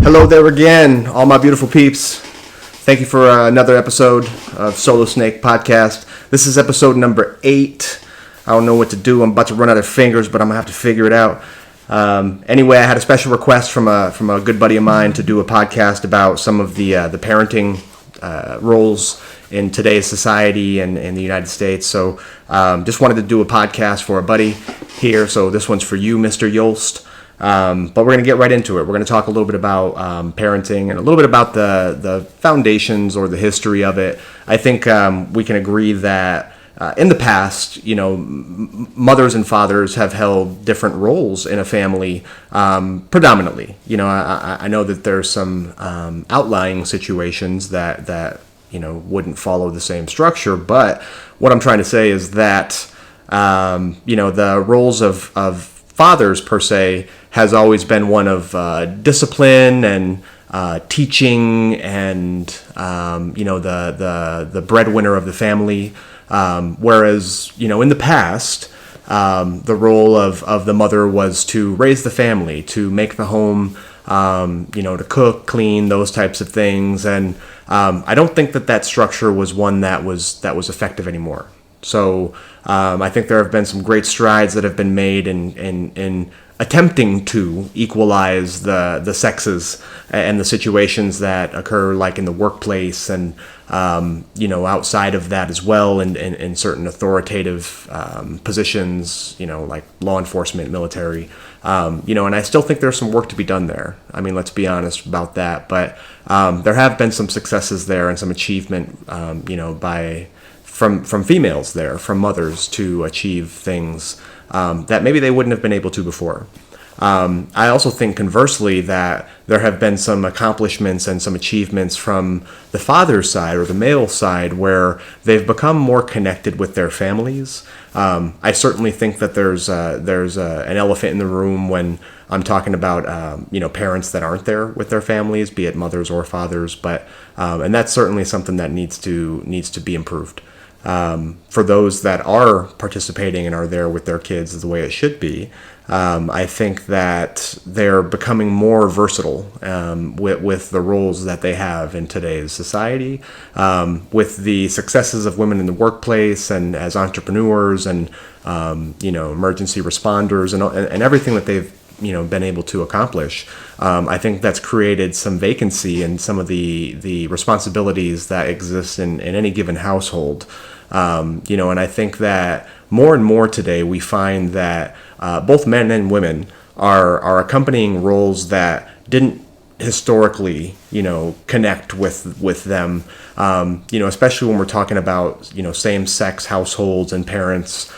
Hello there again, all my beautiful peeps. Thank you for another episode of Solow Snake podcast. This is episode number 8. I don't know what to do. I'm about to run out of fingers, but I'm going to have to figure it out. Anyway, I had a special request from a good buddy of mine to do a podcast about some of the parenting roles in today's society and in the United States. So just wanted to do a podcast for a buddy here. So this one's for you, Mr. Yolst. But we're going to get right into it. We're going to talk a little bit about parenting and a little bit about the foundations or the history of it. I think we can agree that in the past, mothers and fathers have held different roles in a family predominantly. I know that there's some outlying situations that wouldn't follow the same structure. But what I'm trying to say is that, the roles of fathers per se has always been one of discipline and teaching and the breadwinner of the family, whereas in the past the role of the mother was to raise the family, to make the home, to cook, clean, those types of things, and I don't think that structure was one that was effective anymore. So I think there have been some great strides that have been made in attempting to equalize the sexes and the situations that occur, like in the workplace and outside of that as well, and in certain authoritative positions, like law enforcement, military, and I still think there's some work to be done there. I mean, let's be honest about that. But there have been some successes there and some achievement, from females there, from mothers, to achieve things that maybe they wouldn't have been able to before. I also think conversely that there have been some accomplishments and some achievements from the father's side or the male side where they've become more connected with their families. I certainly think that there's an elephant in the room when I'm talking about parents that aren't there with their families, be it mothers or fathers, but and that's certainly something that needs to be improved. For those that are participating and are there with their kids the way it should be, I think that they're becoming more versatile with the roles that they have in today's society, with the successes of women in the workplace and as entrepreneurs and emergency responders and everything that they've been able to accomplish. I think that's created some vacancy in some of the responsibilities that exist in any given household. And I think that more and more today we find that both men and women are accompanying roles that didn't historically, connect with them, especially when we're talking about, same-sex households and parents,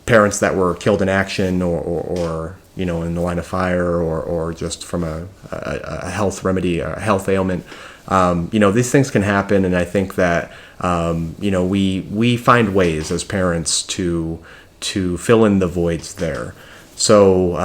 parents that were killed in action or in the line of fire or just from a health remedy, a health ailment. These things can happen, and I think that we find ways as parents to fill in the voids there. So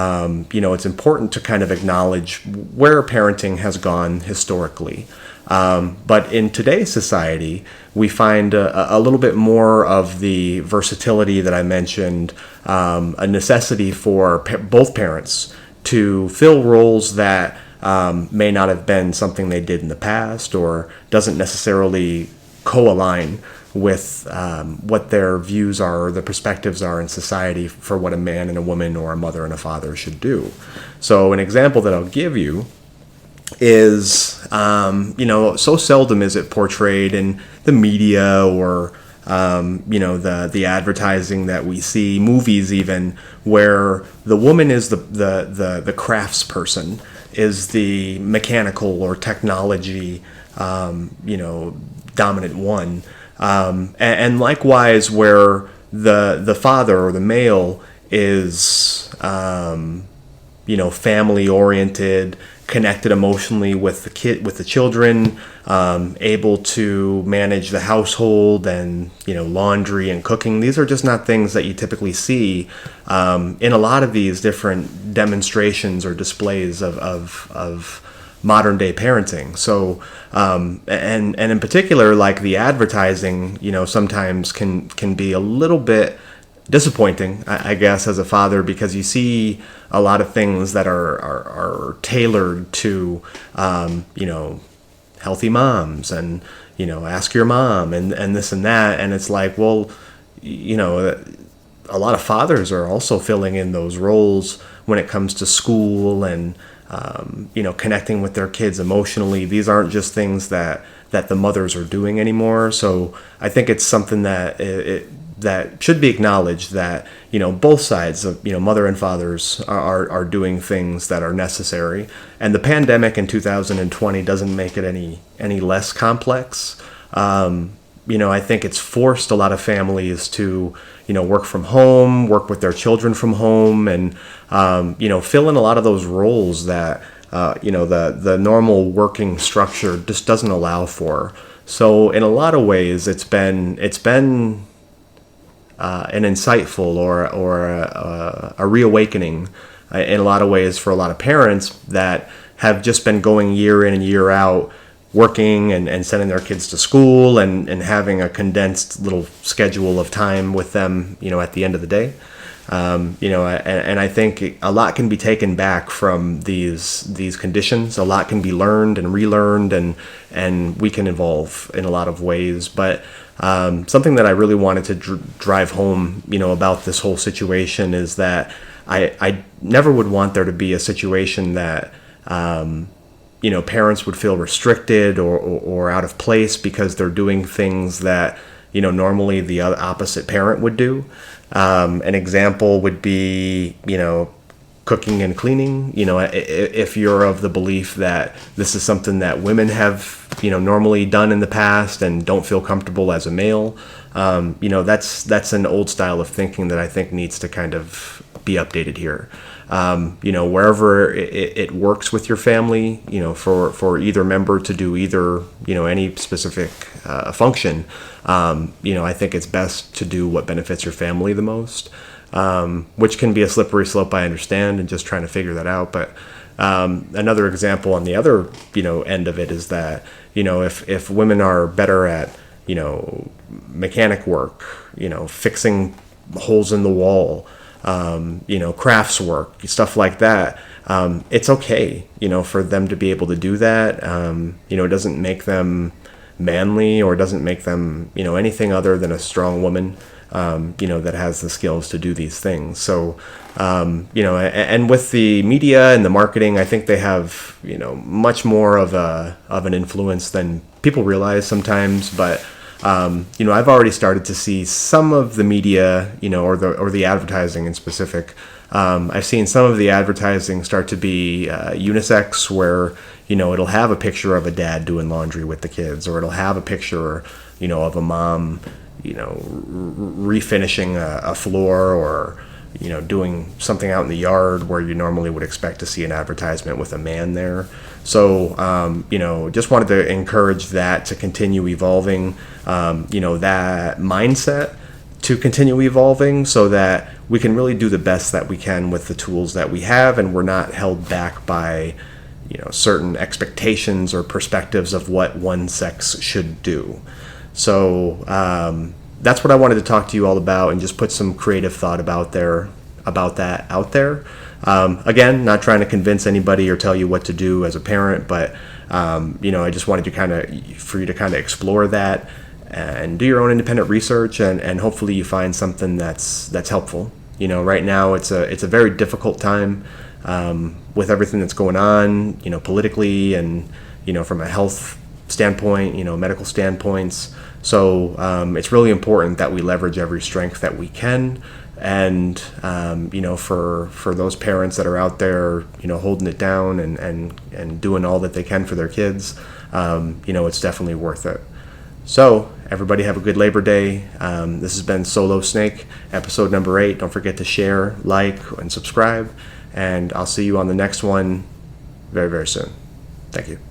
it's important to kind of acknowledge where parenting has gone historically. But in today's society, we find a little bit more of the versatility that I mentioned, a necessity for both parents to fill roles that may not have been something they did in the past or doesn't necessarily co-align with what their views are or the perspectives are in society for what a man and a woman or a mother and a father should do. So an example that I'll give you is, so seldom is it portrayed in the media or, the advertising that we see, movies even, where the woman is the crafts person, is the mechanical or technology, dominant one. And likewise, where the father or the male is, family oriented, connected emotionally with the children, able to manage the household and laundry and cooking. These are just not things that you typically see in a lot of these different demonstrations or displays of modern day parenting. So and in particular, like the advertising, sometimes can be a little bit disappointing, I guess, as a father, because you see a lot of things that are tailored to, healthy moms and, ask your mom and this and that. And it's like, well, a lot of fathers are also filling in those roles when it comes to school and, connecting with their kids emotionally. These aren't just things that the mothers are doing anymore. So I think it's something that that should be acknowledged, that both sides of mother and fathers are doing things that are necessary, and the pandemic in 2020 doesn't make it any less complex. I think it's forced a lot of families to work from home, work with their children from home, and fill in a lot of those roles that the normal working structure just doesn't allow for. So in a lot of ways, it's been an insightful or a reawakening in a lot of ways for a lot of parents that have just been going year in and year out, working and sending their kids to school and having a condensed little schedule of time with them, at the end of the day. And I think a lot can be taken back from these conditions. A lot can be learned and relearned, and we can evolve in a lot of ways. But something that I really wanted to drive home, about this whole situation is that I never would want there to be a situation that parents would feel restricted or out of place because they're doing things that normally the opposite parent would do. An example would be, cooking and cleaning. If you're of the belief that this is something that women have, normally done in the past and don't feel comfortable as a male, that's an old style of thinking that I think needs to kind of be updated here. Wherever it works with your family, for either member to do either, any specific function, I think it's best to do what benefits your family the most, which can be a slippery slope, I understand, and just trying to figure that out. But another example on the other, end of it is that, if women are better at, mechanic work, fixing holes in the wall, crafts work, stuff like that, it's okay, for them to be able to do that. It doesn't make them manly or doesn't make them, anything other than a strong woman, that has the skills to do these things. So, and with the media and the marketing, I think they have, much more of an influence than people realize sometimes. But I've already started to see some of the media, or the advertising in specific. I've seen some of the advertising start to be unisex, where it'll have a picture of a dad doing laundry with the kids, or it'll have a picture, of a mom, refinishing a floor, or doing something out in the yard where you normally would expect to see an advertisement with a man there. So, just wanted to encourage that to continue evolving, that mindset to continue evolving, so that we can really do the best that we can with the tools that we have, and we're not held back by, certain expectations or perspectives of what one sex should do. So, that's what I wanted to talk to you all about, and just put some creative thought about that out there. Again, not trying to convince anybody or tell you what to do as a parent, but I just wanted for you to kind of explore that and do your own independent research, and hopefully you find something that's helpful. Right now it's a very difficult time with everything that's going on, politically and from a health standpoint, medical standpoints. So it's really important that we leverage every strength that we can. And, for those parents that are out there, holding it down and doing all that they can for their kids, it's definitely worth it. So everybody have a good Labor Day. This has been Solow Snake, episode number 8. Don't forget to share, like, and subscribe. And I'll see you on the next one very, very soon. Thank you.